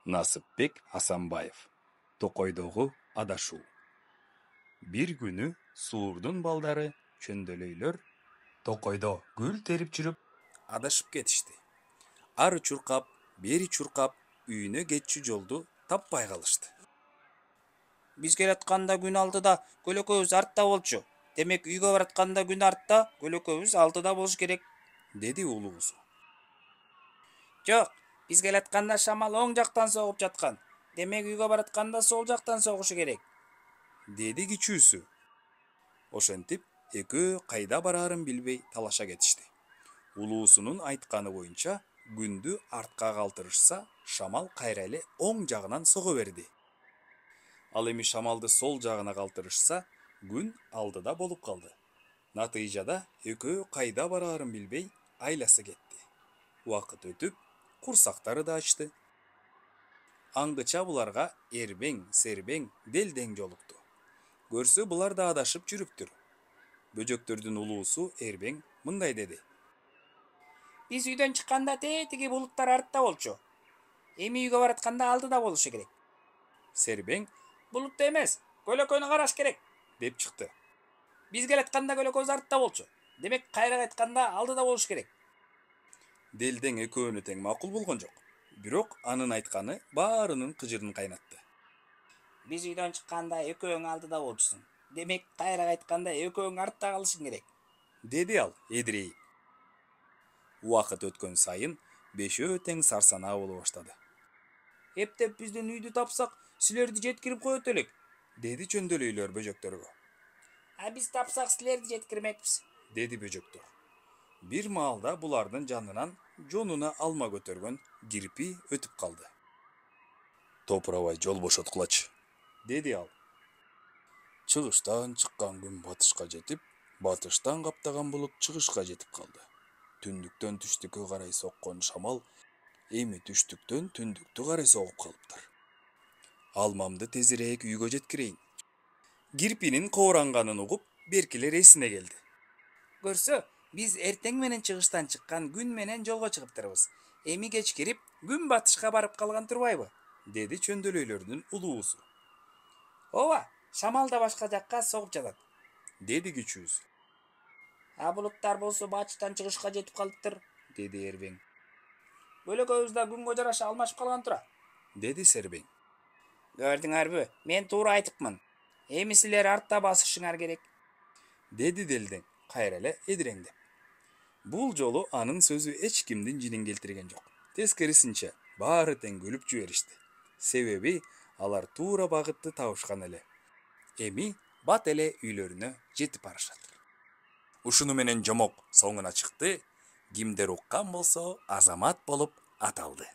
Насыпбек Асанбаев. Токойдогу адашуу. Bir günü Суурдун балдары чөндөлөйлөр Токойдо гүл терип жүрүп адашып кетишти. Ары чуркап, бери чуркап, үйүнө кетчү жолду таппай калышты. Биз келатканда күн алдыда, көлөкөбүз артта болчу. Демек үйгө баратканда күн артта, көлөкөбүз алдыда болуш керек, деди улуусу. Жок, биз келатканда шамал оң жактан согуп жаткан. Демек үйгө баратканда сол жактан согушу керек, деди кичүүсү. Ошентип, экөө кайда бараарын билбей талаша кетишти. Улуусунун айтканы боюнча, күндү артка калтырышса, шамал кайра эле оң жагынан сого берди. Ал эми шамалды сол жагына калтырышса, күн алдыда болуп калды. Натыйжада экөө кайда бараарын билбей айласы кетти. Убакыт өтүп, курсактары да ачты. Аңгыча буларга Эрбең, Сербең, Делдең жолукту. Көрсө булар да адашып жүрүптүр. Бөжөктөрдүн улуусу Эрбең мындай деди. Биз үйдөн чыкканда тетиги булуттар артта болчу. Эми үйгө баратканда алдыда болушу керек. Сербең Булутта эмес, көлөкөнү караш керек, деп чыкты. Биз келатканда көлөкөбүз артта болчу. Демек кайра кайтканда алдыда болуш керек. Делдең экөөнү тең макул болгон жок. Бирок анын айтканы баарынын кыжырын кайнатты. Биз үйдөн чыкканда экөөң алдыда болчусуң. Демек кайра кайтканда экөөң артта калышың керек, деди ал эдирейип. Убакыт өткөн сайын бешөө тең сарсанаа боло баштады. Эптеп биздин үйдү тапсак, силерди жеткирип коет элек, деди чөндөлөйлөр бөжөктөргө. Биз тапсак силерди жеткирмекпиз, деди бөжөктөр. Бир маалда булардын жанынан жонуна алма көтөргөн кирпи өтүп калды. Топурабай жол бошоткулачы, деди ал. Чыгыштан чыккан күн батышка жетип, батыштан каптаган булут чыгышка жетип калды. Түндүктөн түштүккө карай соккон шамал эми түштүктөн түндүктү карай согуп калыптыр. Алмамды тезирээк үйгө жеткирейин. Кирпинин кооранганын угуп, беркилер эсине келди. Көрсө, биз эртең менен чыгыштан чыккан күн менен жолго чыгыптырбыз. Эми кечкирип, күн батышка барып калган турбайбы, деди чөндөлөйлөрдүн улуусу. Ооба, шамал да башка жакка согуп жатат, деди кичүүсү. Булуттар болсо батыштан чыгышка жетип калыптыр, деди Эрбең. Көлөкөбүз да күнгө жараша алмашып калган тура, деди Сербең. Көрдүңөрбү, мен туура айтыпмын. Эми силер артта басышыңар керек, деди Делдең кайра эле эдиреңдеп. Бул жолу анын сөзү эч кимдин жинин келтирген жок. Тескерисинче, баары тең күлүп жиберишти. Себеби алар туура багытты табышкан эле. Эми бат эле үйлөрүнө жетип барышат. Ушуну менен жомок соңуна чыкты. Кимдер уккан болсо, азамат болуп аталды.